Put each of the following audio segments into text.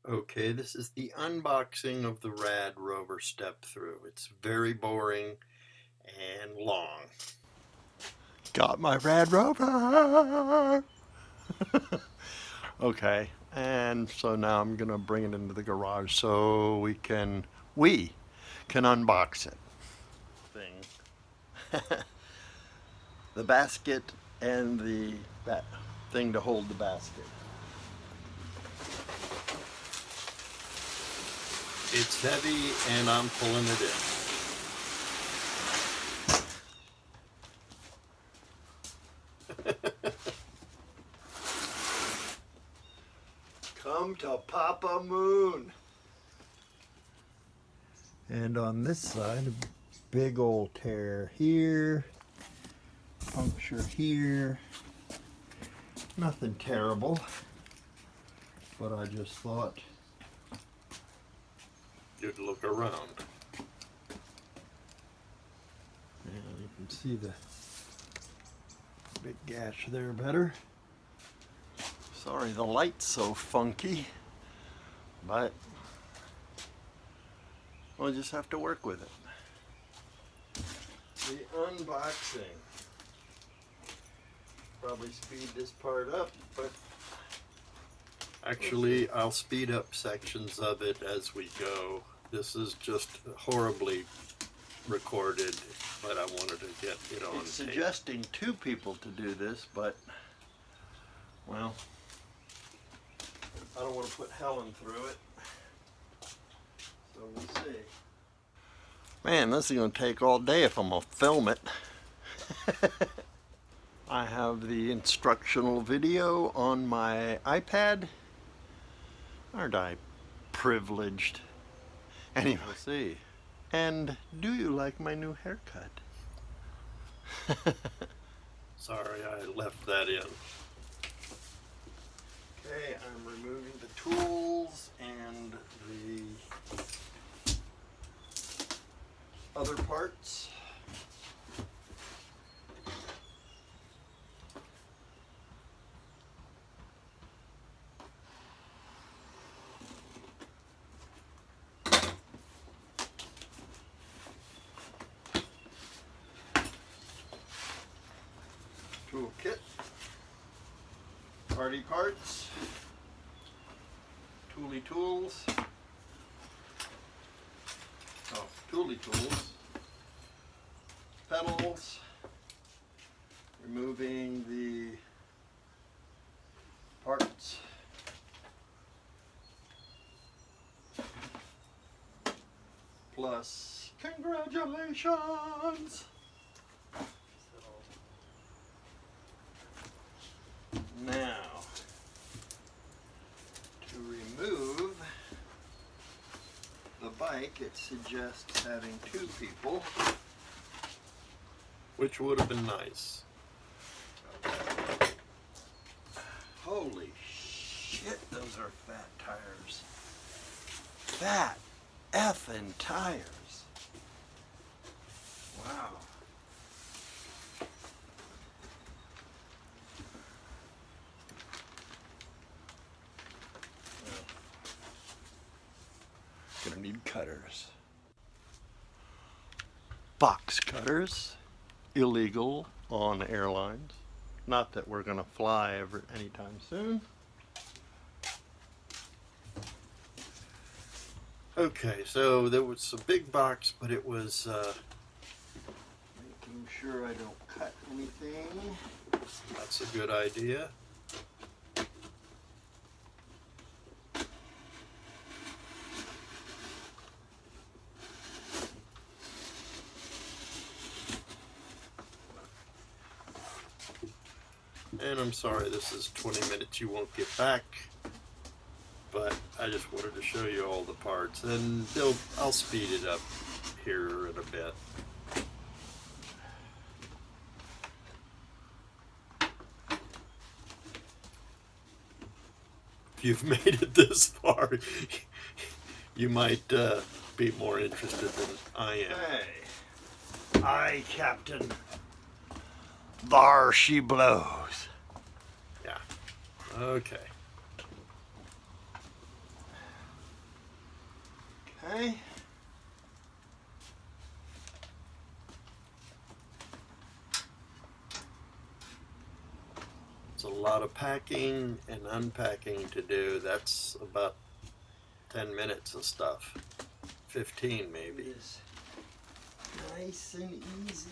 Okay, this is the unboxing of the RadRover step through. It's very boring and long. Got my RadRover! Okay, and so now I'm gonna bring it into the garage so we can unbox it. The basket and the thing to hold the basket. It's heavy and I'm pulling it in. Come to Papa Moon. And on this side, a big old tear here, puncture here. Nothing terrible, but I just thought You'd look around. and you can see the big gash there better. Sorry the light's so funky, but we'll just have to work with it. The unboxing. Probably speed this part up, but Actually, I'll speed up sections of it as we go. This is just horribly recorded, but I wanted to get it on it's tape. suggesting two people to do this, but well, I don't want to put Helen through it, so we'll see. Man, this is going to take all day if I'm going to film it. I have the instructional video on my iPad. Aren't I privileged? Anyway, we'll see. And do you like my new haircut? Sorry, I left that in. Okay, I'm removing the tools and the other parts. Toolkit, party parts, tooly tools, tooly tools, pedals, removing the parts, plus congratulations! Now, to remove the bike, it suggests having two people. Which would have been nice. Holy shit, those are fat tires. Fat effing tires. Wow. Gonna need cutters. Box cutters, illegal on airlines. Not that we're gonna fly ever anytime soon. Okay, so there was a big box, but it was Making sure I don't cut anything. that's a good idea. And I'm sorry, this is 20 minutes you won't get back, but I just wanted to show you all the parts, and I'll speed it up here in a bit. If you've made it this far, you might be more interested than I am. Hey, aye, Captain. There she blows. Yeah. Okay. Okay. It's a lot of packing and unpacking to do. That's about 10 minutes of stuff. 15 maybe. It is nice and easy.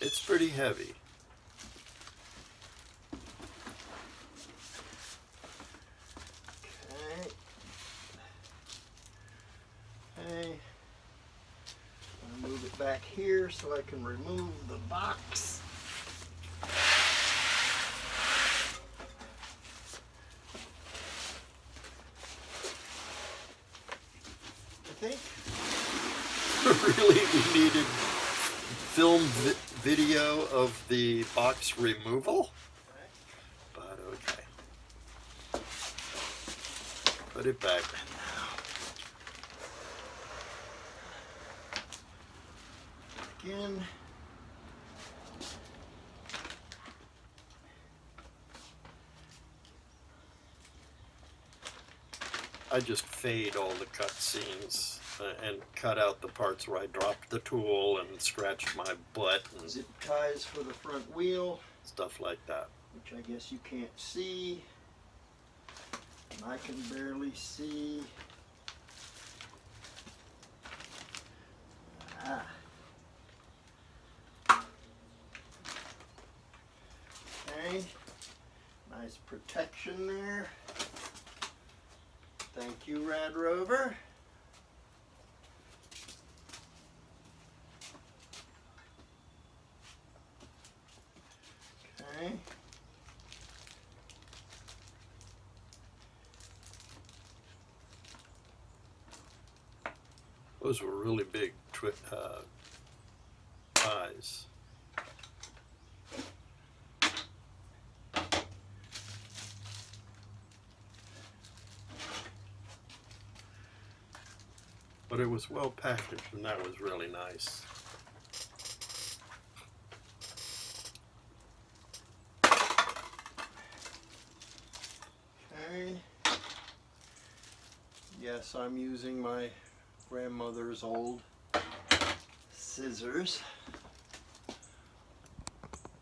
It's pretty heavy. Okay. Okay. I'll move it back here so I can remove the box. I think Really, we needed film video of the box removal? But okay. Put it back. again. I just fade all the cut scenes and cut out the parts where I dropped the tool and scratched my butt and Zip ties for the front wheel, stuff like that. which I guess you can't see. And I can barely see. Ah. Okay. Nice protection there. Thank you, RadRover. Okay. Those were really big ties. But it was well packaged, and that was really nice. Okay. Yes, I'm using my grandmother's old scissors.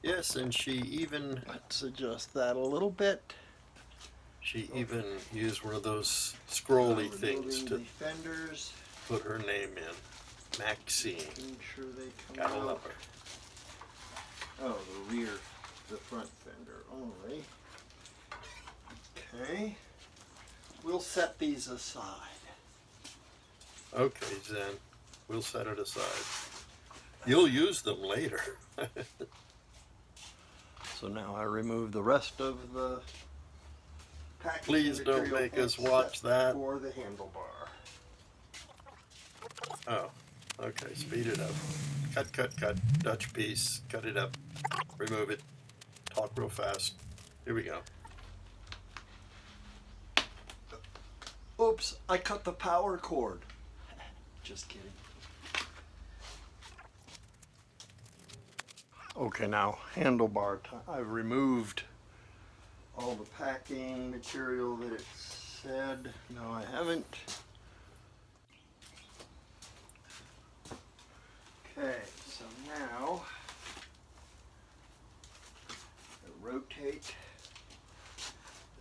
Yes, and she even Let's adjust that a little bit. used one of those scrolly things Removing to the fenders, put her name in. Maxine. making sure they come Gotta out. love her. Oh, the front fender only. Okay. We'll set these aside. Okay, Zen. We'll set it aside. You'll use them later. So now I remove the rest of the packaging Please don't material make us except watch that. for the handlebar. Oh, okay. Speed it up. Cut, cut, cut. Dutch piece. Cut it up. Remove it. Talk real fast. Here we go. Oops, I cut the power cord. Just kidding. Okay, now handlebar time. I've removed all the packing material that it said. No, I haven't. Okay, so now I rotate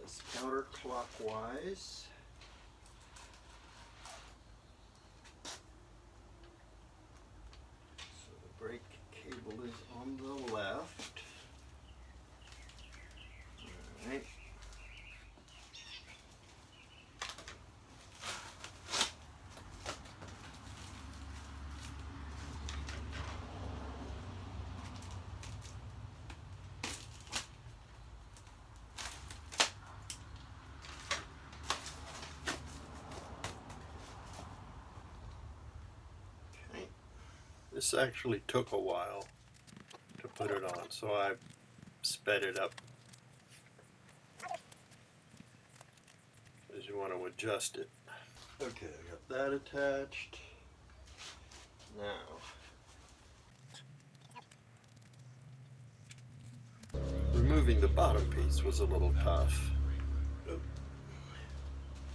this counterclockwise. So the brake cable is on the left. All right. Okay. This actually took a while to put it on, so I sped it up. Because you want to adjust it. Okay, I got that attached. Now, Removing the bottom piece was a little tough.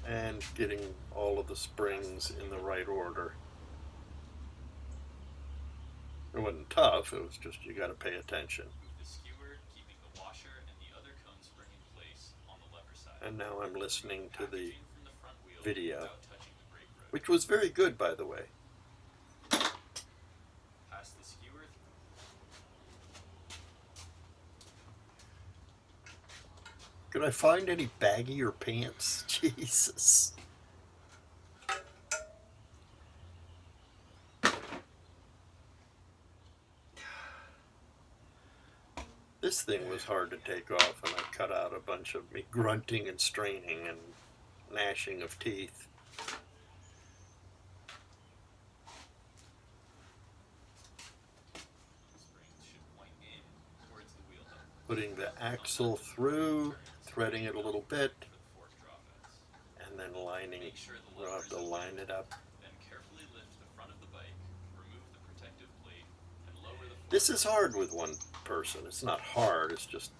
and getting all of the springs in the right order. It wasn't tough, it was just you got to pay attention. Move the skewer, keeping the washer and the other cone spring in place on the lever side. And now I'm listening to the Packaging from the front wheel video, without touching the brake rotor. which was very good, by the way. Pass the skewer Could I find any baggier pants? Jesus. This thing was hard to take off, and I cut out a bunch of me grunting and straining and gnashing of teeth. springs should point in towards the wheel hub Putting the axle through, threading it a little bit, for the fork drawbacks. and then lining. Make sure the We'll have levers to are line it up. Then carefully lift the front of the bike, remove the protective plate, and lower the fork. This is hard with one person. It's not hard, it's just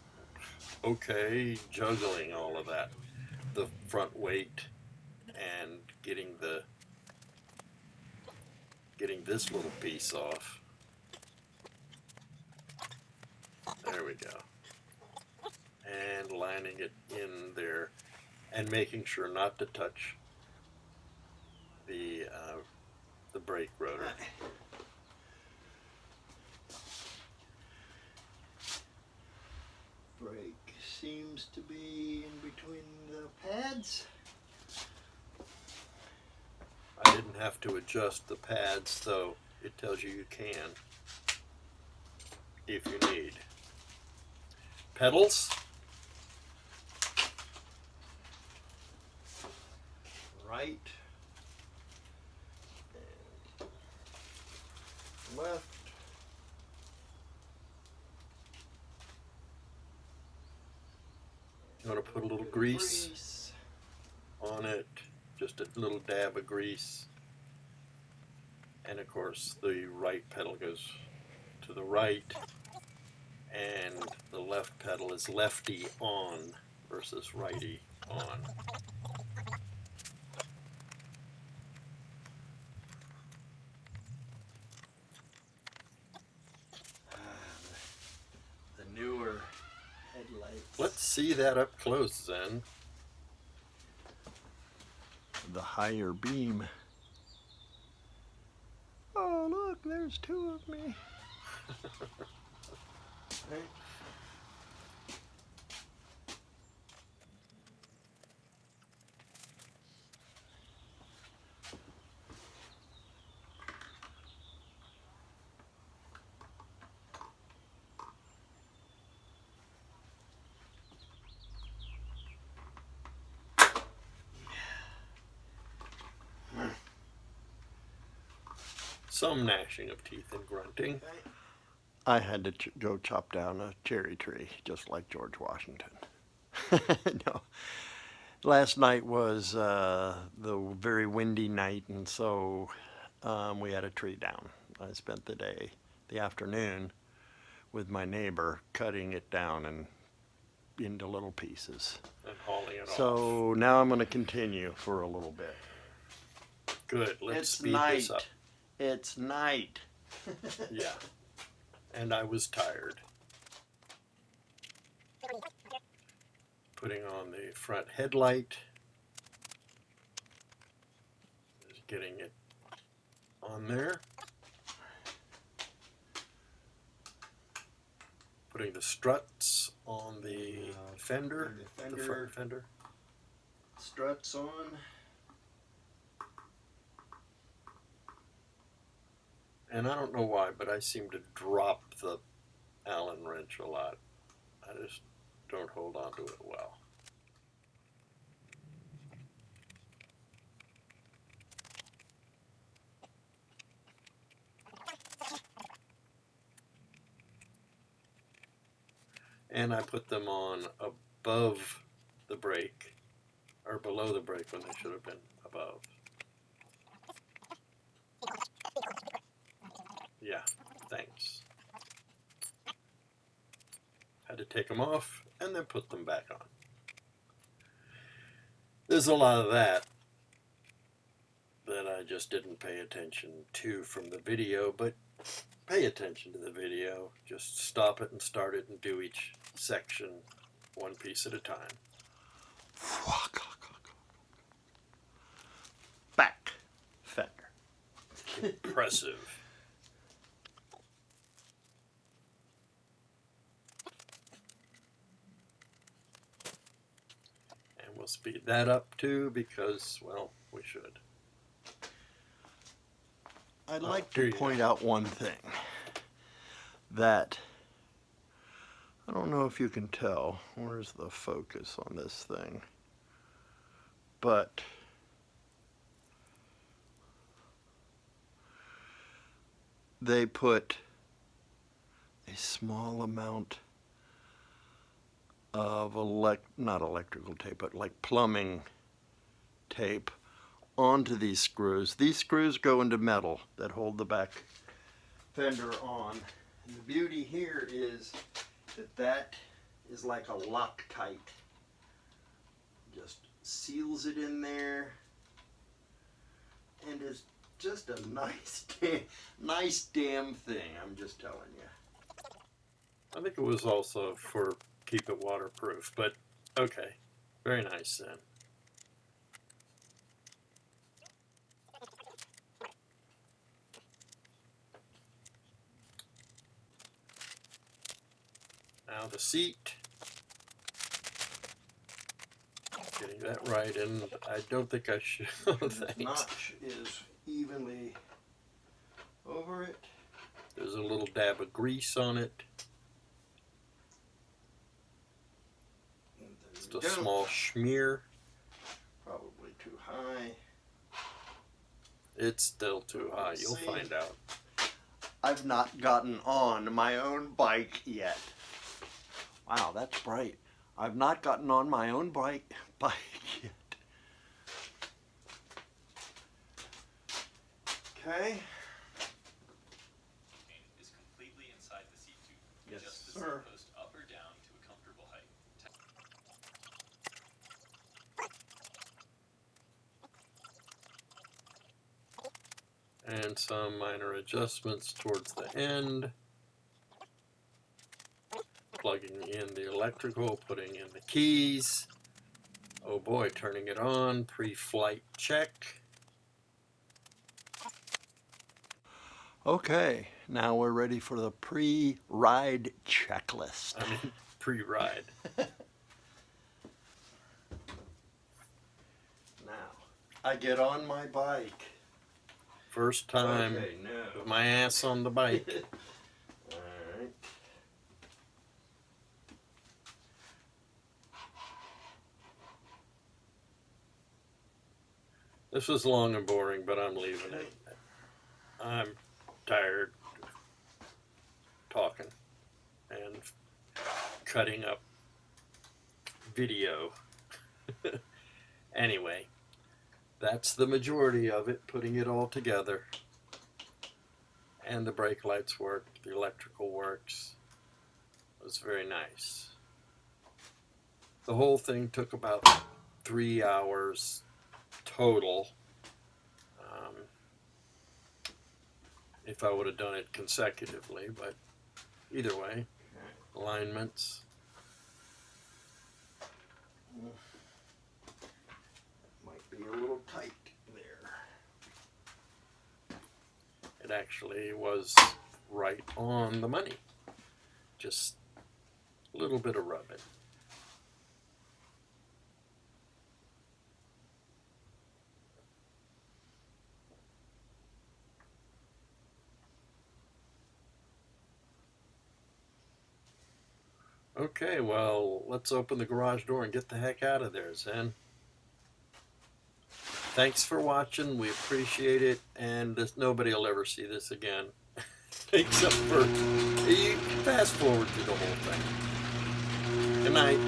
okay, juggling all of that. The front weight and getting this little piece off. There we go. And lining it in there and making sure not to touch the brake rotor. Brake seems to be in between the pads. I didn't have to adjust the pads, so it tells you can if you need. Pedals. Right. And left. You want to put a little grease on it, just a little dab of grease. And of course the right pedal goes to the right and the left pedal is lefty on versus righty on. The newer headlights. Let's see that up close then. The higher beam. Oh, look, there's two of me. Some gnashing of teeth and grunting. I had to go chop down a cherry tree, just like George Washington. No. Last night was the very windy night, and so we had a tree down. I spent the afternoon, with my neighbor, cutting it down and into little pieces. And hauling it off. So now I'm going to continue for a little bit. Good, let's It's speed night. this up. It's night. Yeah. And I was tired. Putting on the front headlight. Just getting it on there. Putting the struts on the fender, the front fender. Struts on. And I don't know why, but I seem to drop the Allen wrench a lot. I just don't hold on to it well. And I put them on above the brake, or below the brake when they should have been above. Yeah, thanks. Had to take them off and then put them back on. There's a lot of that I just didn't pay attention to from the video, but pay attention to the video. Just stop it and start it and do each section one piece at a time. Back fender. Impressive. And we'll speed that up too because, well, we should. I'd like to point out one thing, that I don't know if you can tell, where's the focus on this thing, but they put a small amount of not electrical tape, but like plumbing tape onto these screws. These screws go into metal that hold the back fender on. And the beauty here is that is like a Loctite. Just seals it in there and is just a nice damn thing, I'm just telling you. I think it was also for keep it waterproof, but okay. Very nice then. Now the seat. Getting that right, and I don't think I should. The notch is evenly over it. There's a little dab of grease on it. Just a small smear. Probably too high. It's still too high. You'll find out. I've not gotten on my own bike yet. Wow, that's bright. I've not gotten on my own bike yet. Okay. Is completely inside the seat tube. Yes, Adjust the sir. seat post up or down to a comfortable height. And some minor adjustments towards the end. Plugging in the electrical, putting in the keys. Oh boy, turning it on. Pre-flight check. Okay, now we're ready for the pre-ride checklist. I mean, pre-ride. Now, I get on my bike. First time Okay, no. with my ass on the bike. Alright. This was long and boring, but I'm leaving it. I'm tired of talking and cutting up video. Anyway, that's the majority of it, putting it all together. And the brake lights work, the electrical works. It was very nice. The whole thing took about 3 hours total. If I would have done it consecutively, but either way, alignments. Might be a little tight there. It actually was right on the money. Just a little bit of rubbing. Okay, well, let's open the garage door and get the heck out of there, Zen. Thanks for watching. We appreciate it, and nobody will ever see this again. Except for, you can fast forward through the whole thing. Good night.